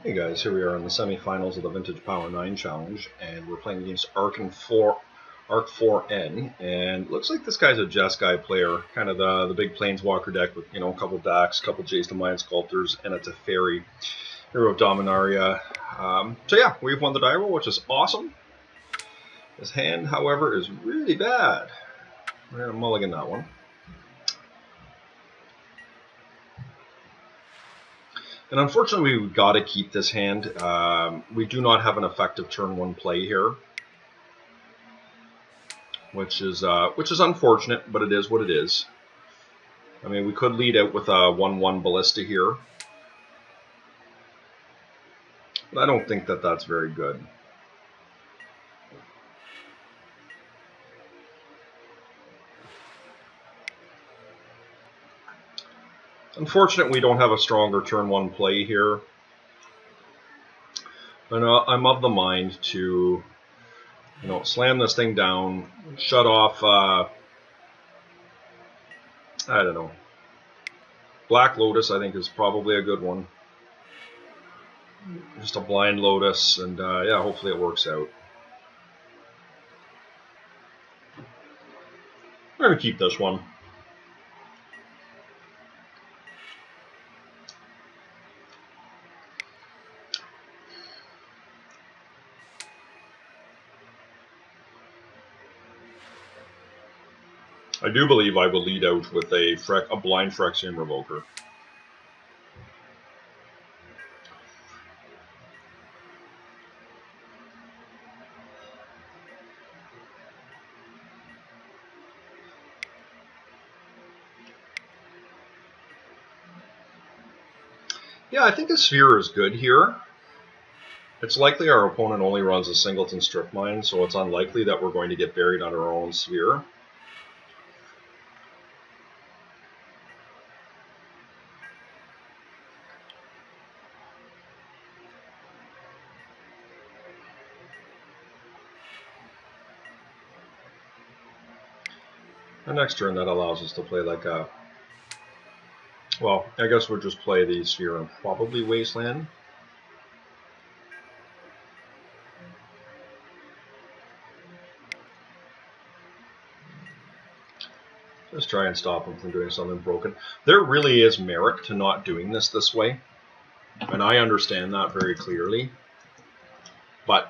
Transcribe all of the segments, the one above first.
Hey guys, here we are in the semifinals of the Vintage Power 9 Challenge, and we're playing against Ark4n, and looks like this guy's a Jeskai player, kind of the big Planeswalker deck with, a couple Dax, a couple Jace the Mind Sculptors, and it's a Fairy, Hero of Dominaria. So yeah, we've won the die roll, which is awesome. His hand, however, is really bad. We're going to mulligan that one. And unfortunately, we've got to keep this hand. We do not have an effective turn 1 play here, which is unfortunate, but it is what it is. I mean, we could lead out with a 1/1 Ballista here, but I don't think that that's very good. Unfortunately, we don't have a stronger turn 1 play here. And I'm of the mind to, slam this thing down, shut off, I don't know. Black Lotus, I think, is probably a good one. Just a blind Lotus, and yeah, hopefully it works out. We're going to keep this one. I do believe I will lead out with a blind Phyrexian Revoker. Yeah, I think a Sphere is good here. It's likely our opponent only runs a singleton Strip Mine, so it's unlikely that we're going to get buried under our own Sphere. And next turn, that allows us to play like a... Well, I guess we'll just play the Sphere and probably Wasteland. Just try and stop him from doing something broken. There really is merit to not doing this way, and I understand that very clearly. But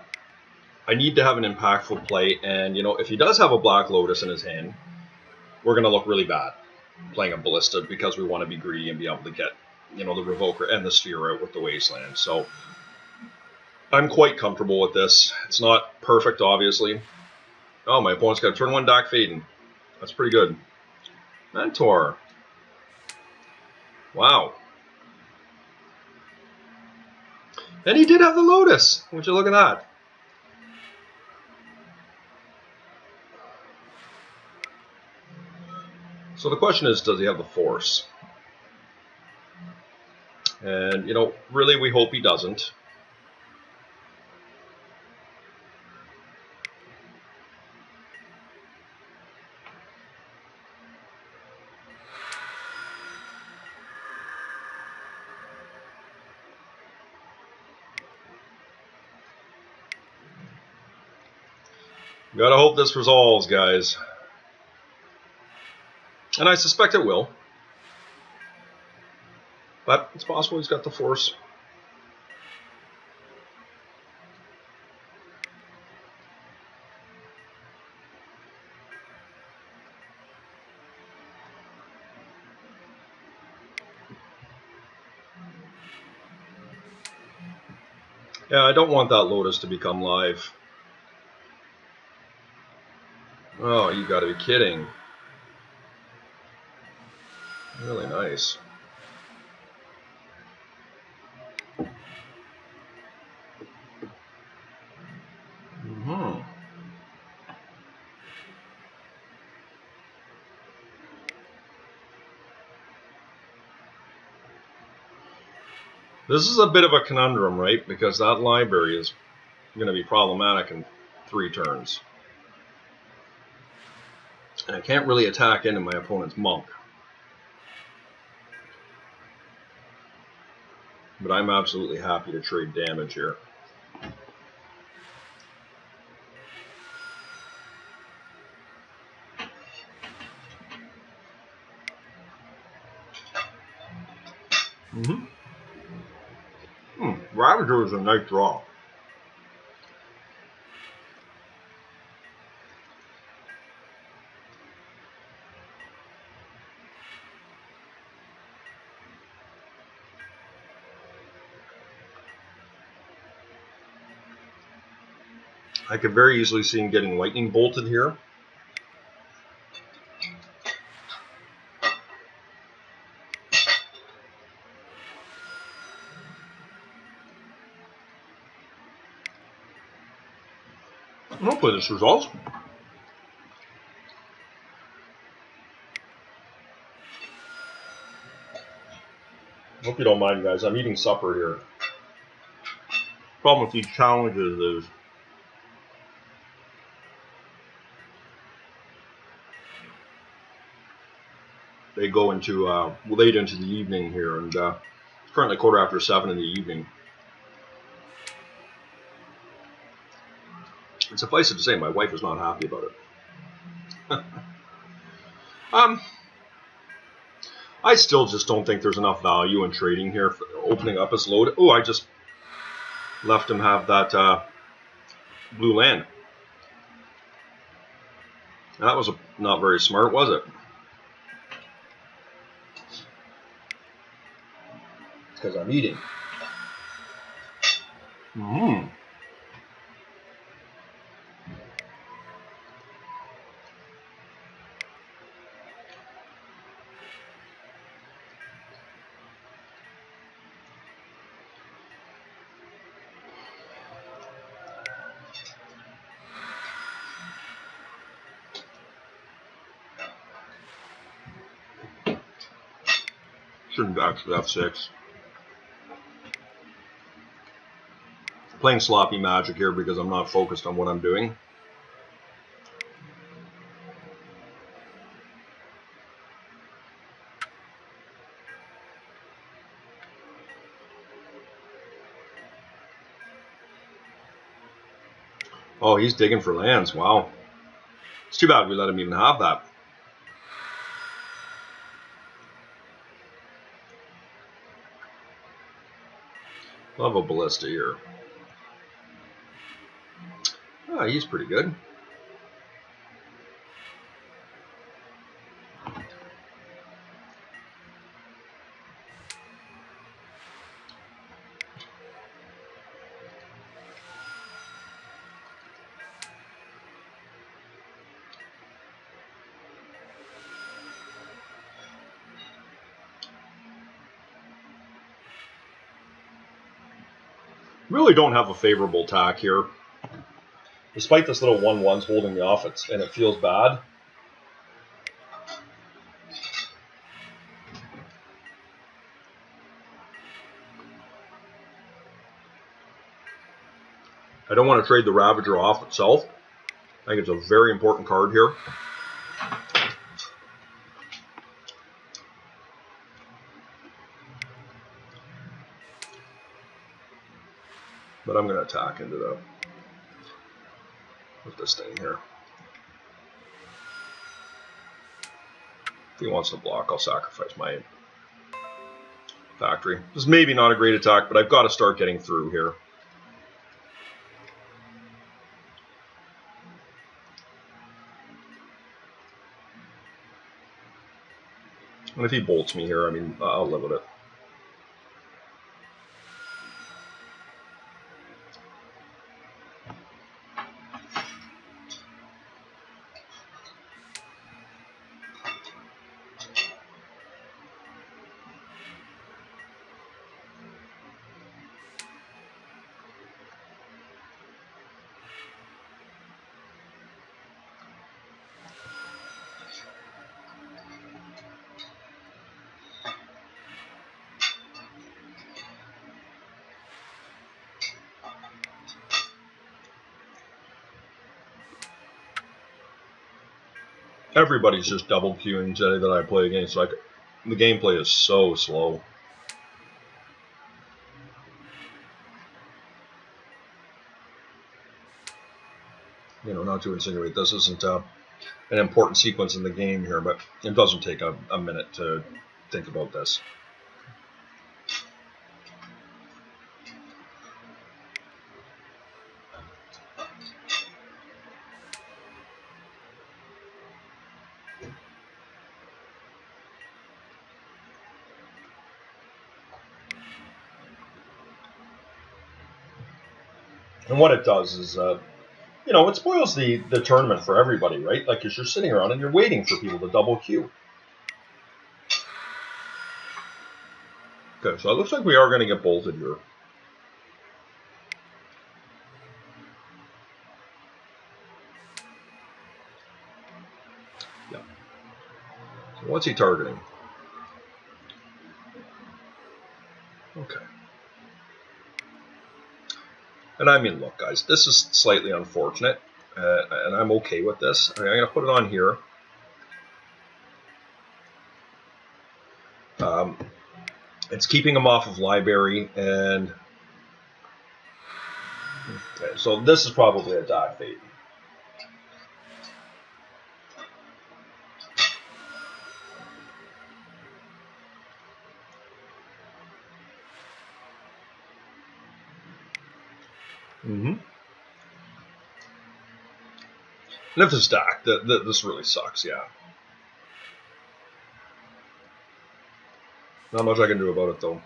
I need to have an impactful play, and if he does have a Black Lotus in his hand, we're going to look really bad playing a Ballista because we want to be greedy and be able to get, the Revoker and the Sphere out with the Wasteland. So I'm quite comfortable with this. It's not perfect, obviously. Oh, my opponent's got turn 1 Doc Faden. That's pretty good. Mentor. Wow. And he did have the Lotus. Would you look at that? So the question is, does he have the Force? And, really we hope he doesn't. Gotta hope this resolves, guys. And I suspect it will. But it's possible he's got the Force. Yeah, I don't want that Lotus to become live. Oh, you gotta be kidding. Really nice. This is a bit of a conundrum, right? Because that library is going to be problematic in 3 turns. And I can't really attack into my opponent's monk. But I'm absolutely happy to trade damage here. Ravager is a nice draw. I could very easily see him getting lightning bolted here. Hopefully this resolves. Hope you don't mind, guys. I'm eating supper here. Problem with these challenges is they go into late into the evening here, and it's currently 7:15 in the evening. And suffice it to say, my wife is not happy about it. I still just don't think there's enough value in trading here for opening up his load. Oh, I just left him have that blue land. That was not very smart, was it? It's because I'm eating. Shouldn't actually have 6. Playing sloppy magic here because I'm not focused on what I'm doing. Oh, he's digging for lands. Wow. It's too bad we let him even have that. Love a ballista here. Ah, he's pretty good. Really don't have a favorable attack here. Despite this little 1/1's holding me off, and it feels bad. I don't want to trade the Ravager off itself. I think it's a very important card here. But I'm going to attack into the with this thing here. If he wants to block, I'll sacrifice my factory. This is maybe not a great attack, but I've got to start getting through here. And if he bolts me here, I mean, I'll live with it. Everybody's just double queuing today that I play against. Like, the gameplay is so slow. You know, not to insinuate this isn't an important sequence in the game here, but it doesn't take a minute to think about this. And what it does is, you know, it spoils the tournament for everybody, right? Like, because you're sitting around and you're waiting for people to double queue. Okay, so it looks like we are going to get bolted here. Yeah. So what's he targeting? Okay. And I mean, look, guys, this is slightly unfortunate, and I'm okay with this. I'm going to put it on here. It's keeping him off of library, and okay, so this is probably a dot fate. Mm-hmm. And if this Dak, this really sucks, yeah. Not much I can do about it, though.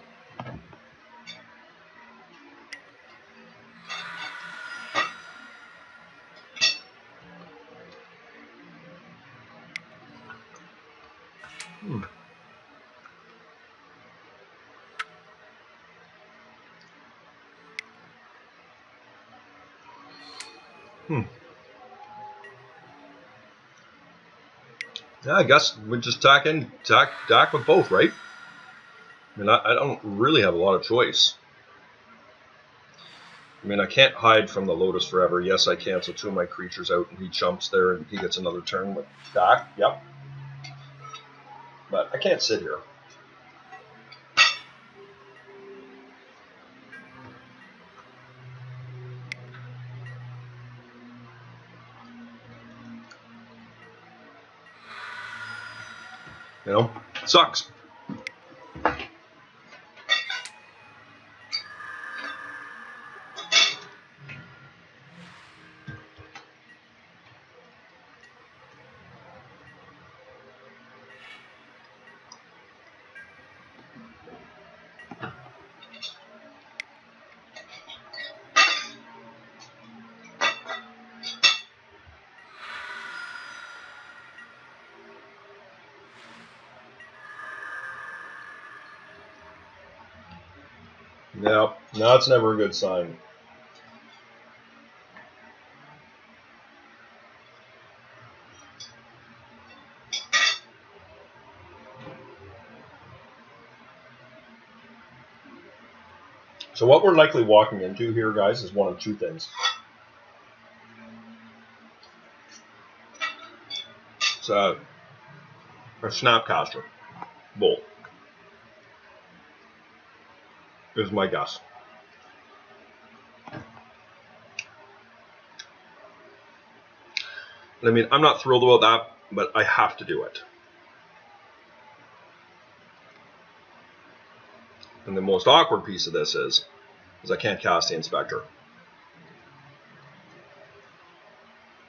Yeah, I guess we just tack Dak with both, right? I mean, I don't really have a lot of choice. I mean, I can't hide from the Lotus forever. Yes, I cancel 2 of my creatures out, and he jumps there, and he gets another turn with Dak. Yep. But I can't sit here. You know, it sucks. No, that's never a good sign. So what we're likely walking into here, guys, is one of 2 things. It's a Snapcaster Bolt is my guess. I mean, I'm not thrilled about that, but I have to do it. And the most awkward piece of this is I can't cast the Inspector.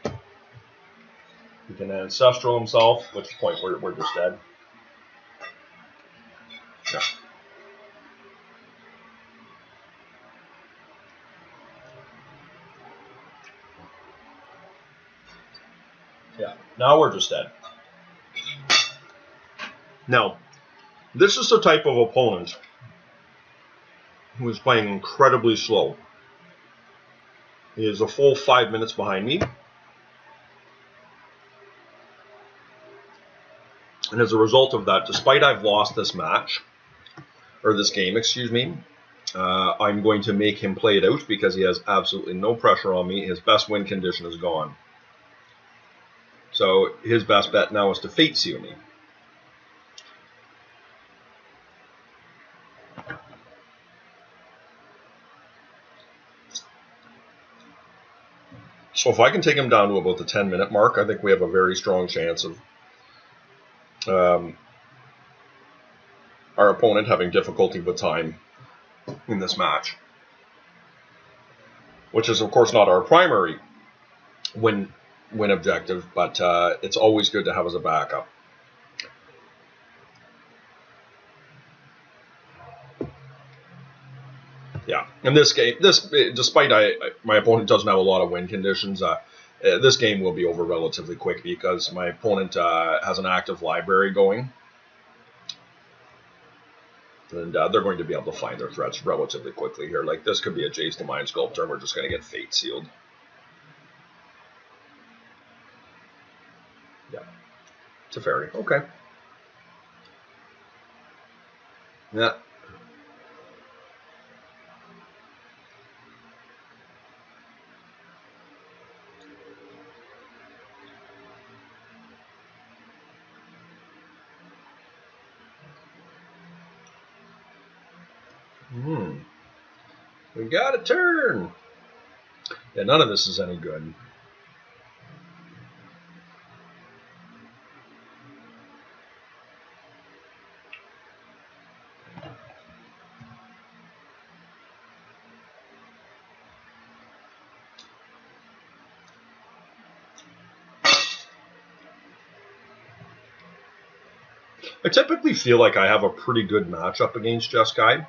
He can Ancestral himself, which point we're just dead. Yeah. Yeah, now we're just dead. Now, this is the type of opponent who is playing incredibly slow. He is a full 5 minutes behind me. And as a result of that, despite I've lost this match, or this game, excuse me, I'm going to make him play it out because he has absolutely no pressure on me. His best win condition is gone. So his best bet now is to Fate Seal me. So if I can take him down to about the 10-minute mark, I think we have a very strong chance of our opponent having difficulty with time in this match. Which is, of course, not our primary win objective, but it's always good to have as a backup. Yeah, in this game, despite my opponent doesn't have a lot of win conditions, this game will be over relatively quick because my opponent has an active library going. And they're going to be able to find their threats relatively quickly here. Like, this could be a Jace the Mind Sculptor, and we're just going to get Fate Sealed. Yeah. Teferi. Okay. Yeah. We got a turn. Yeah, none of this is any good. I typically feel like I have a pretty good matchup against Jeskai.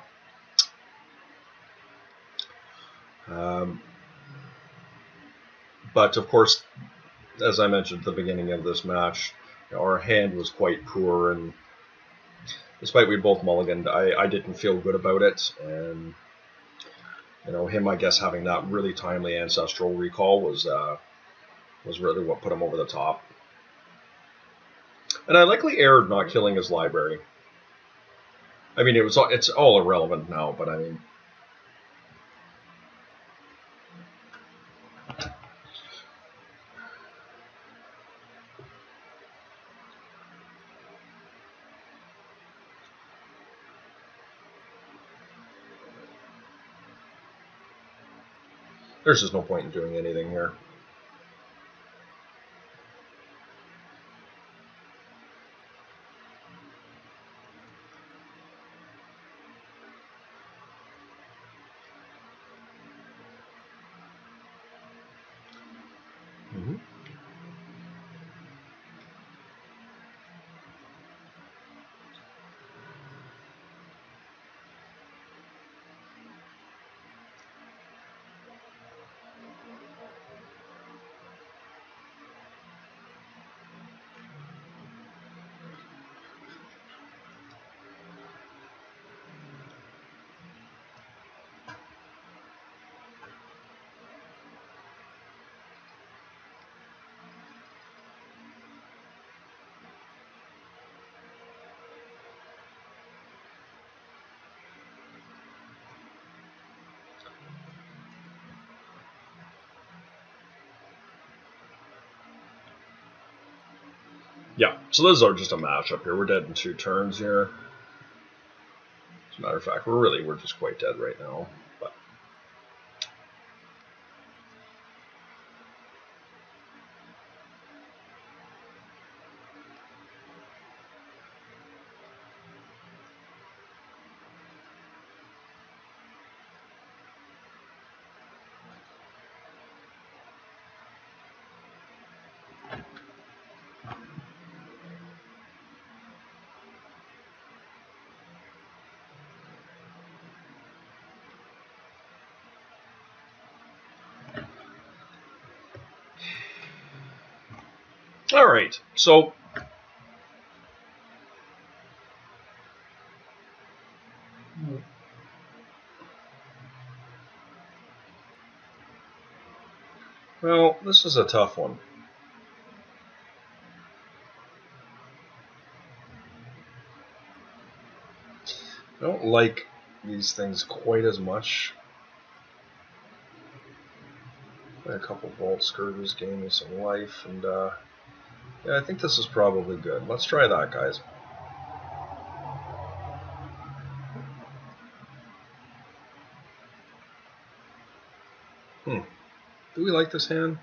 But of course, as I mentioned at the beginning of this match, our hand was quite poor, and despite we both mulliganed, I didn't feel good about it. And him, I guess, having that really timely ancestral recall was really what put him over the top. And I likely erred not killing his library. I mean, it's all irrelevant now, but I mean, there's just no point in doing anything here. Yeah, so this is just a matchup here. We're dead in 2 turns here. As a matter of fact, we're just quite dead right now. But all right, so well, this is a tough one. I don't like these things quite as much. A couple Vault Scourges gave me some life, and yeah, I think this is probably good. Let's try that, guys. Do we like this hand?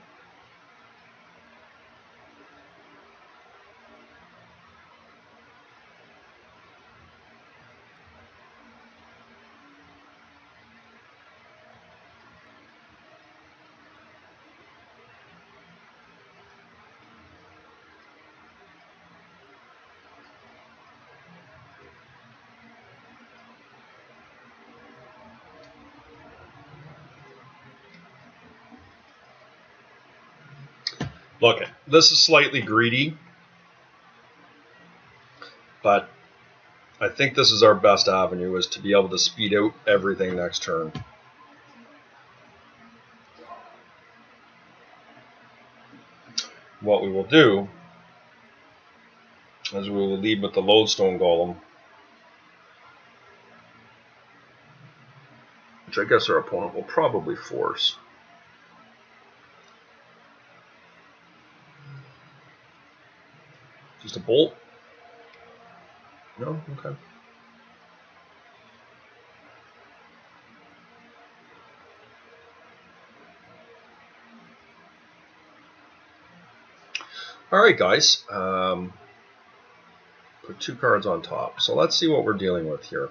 Look, this is slightly greedy, but I think this is our best avenue, is to be able to speed out everything next turn. What we will do is we will lead with the lodestone golem, which I guess our opponent will probably force. Just a bolt? No? Okay. Alright guys, put 2 cards on top. So let's see what we're dealing with here.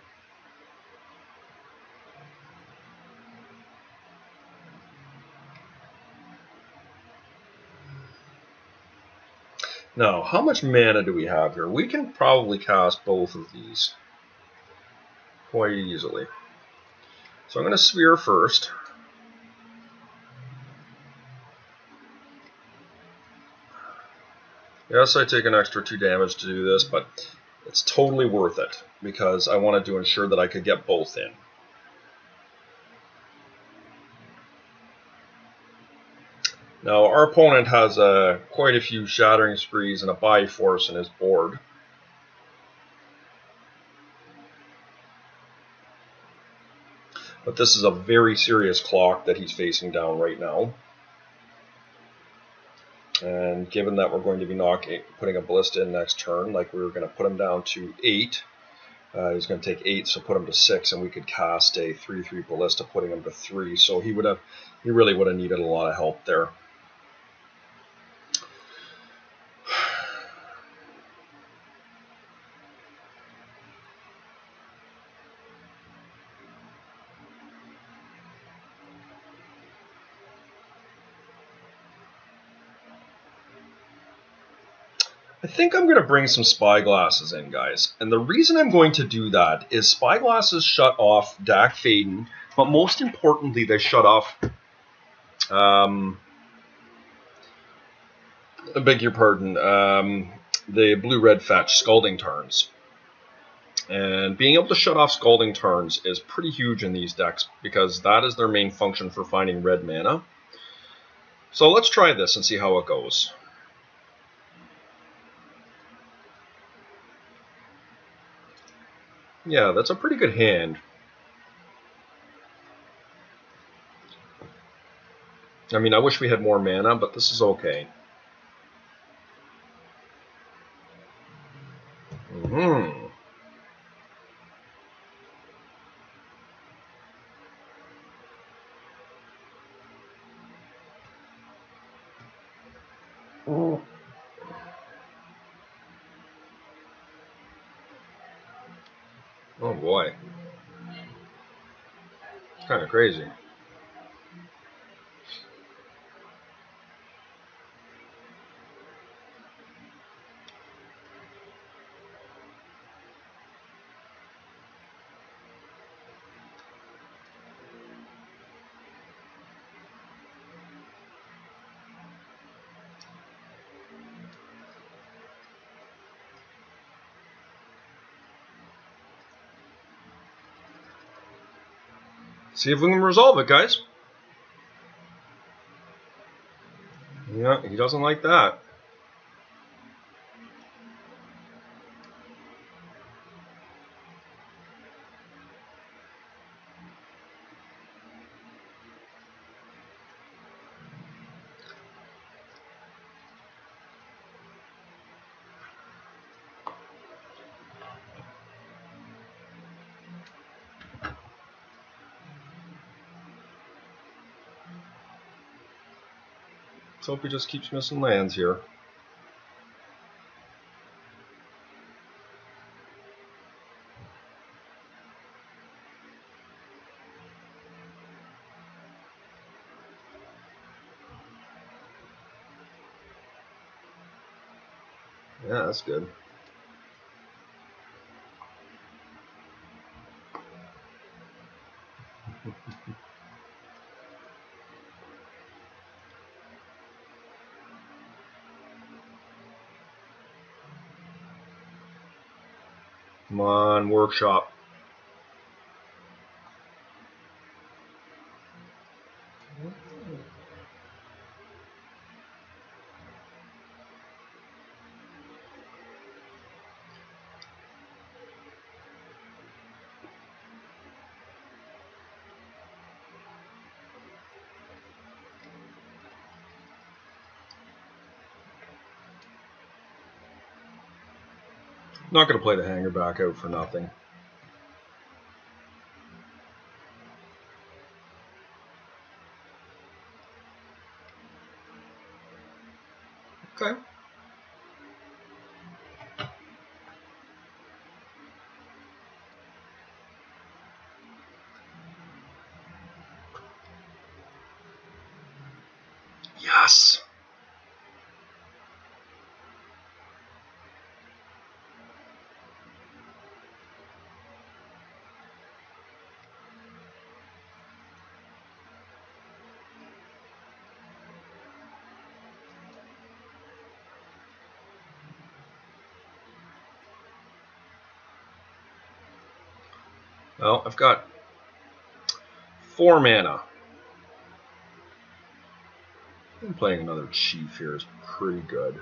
Now, how much mana do we have here? We can probably cast both of these quite easily. So I'm going to sphere first. Yes, I take an extra 2 damage to do this, but it's totally worth it because I wanted to ensure that I could get both in. Now, our opponent has quite a few Shattering Sprees and a Bifrost in his board. But this is a very serious clock that he's facing down right now. And given that we're going to be putting a Ballista in next turn, like we were going to put him down to 8, he's going to take 8, so put him to 6, and we could cast a 3/3 Ballista, putting him to 3. So he really would have needed a lot of help there. I think I'm going to bring some Spyglasses in, guys. And the reason I'm going to do that is Spyglasses shut off Dak Faden, but most importantly, they shut off, I beg your pardon, the blue-red fetch Scalding Tarns. And being able to shut off Scalding Tarns is pretty huge in these decks because that is their main function for finding red mana. So let's try this and see how it goes. Yeah, that's a pretty good hand. I mean, I wish we had more mana, but this is okay. Mm-hmm. Oh boy. It's kind of crazy. See if we can resolve it, guys. Yeah, he doesn't like that. Let's hope he just keeps missing lands here. Yeah, that's good. Come on, workshop. Not going to play the hanger back out for nothing. Okay. Yes. Well, I've got 4 mana. I think playing another chief here is pretty good.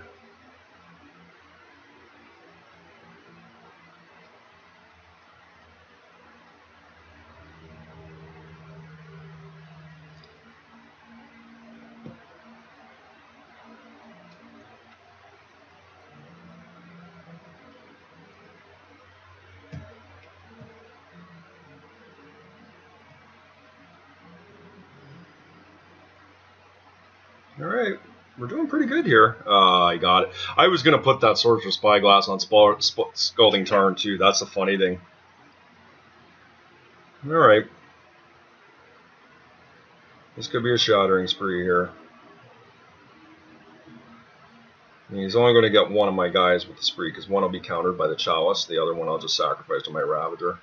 All right, we're doing pretty good here. I got it. I was going to put that Sorcerer's Spyglass on Scalding Tarn too. That's the funny thing. All right. This could be a shattering spree here. And he's only going to get one of my guys with the spree, because one will be countered by the Chalice. The other one I'll just sacrifice to my Ravager.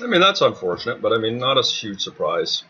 I mean, that's unfortunate, but I mean, not a huge surprise.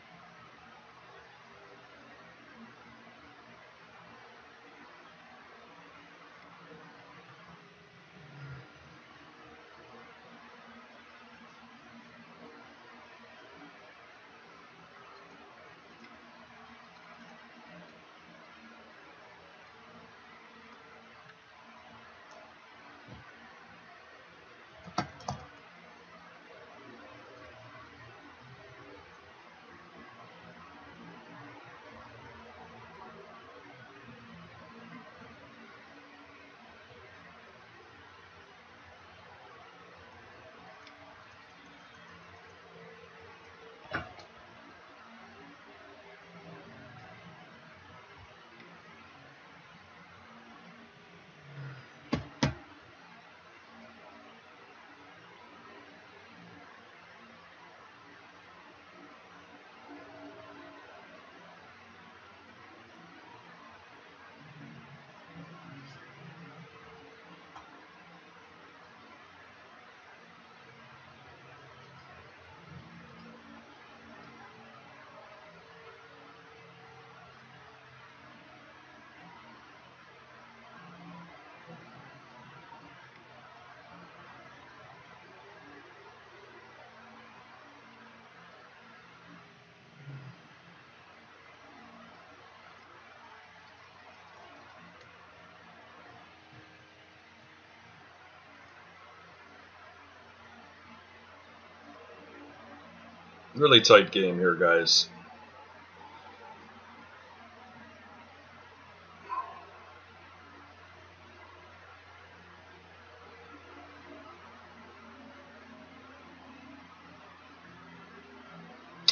Really tight game here, guys.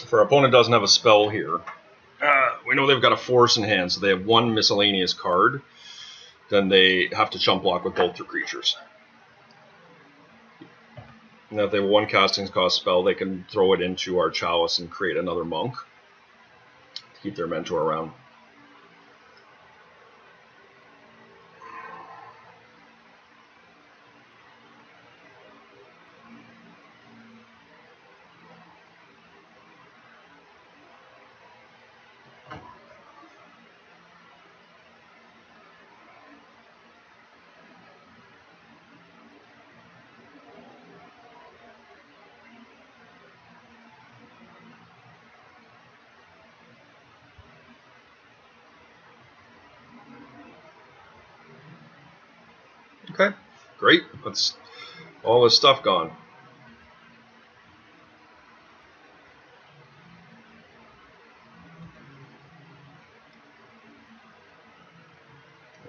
If our opponent doesn't have a spell here, we know they've got a force in hand, so they have one miscellaneous card. Then they have to chump block with both their creatures. Now, if they have one casting cost spell, they can throw it into our Chalice and create another monk to keep their mentor around. Okay, great. That's all this stuff gone.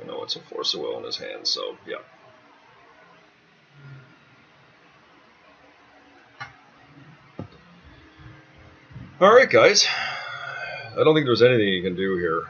I know it's a Force of Will in his hand, so yeah. Alright, guys. I don't think there's anything you can do here.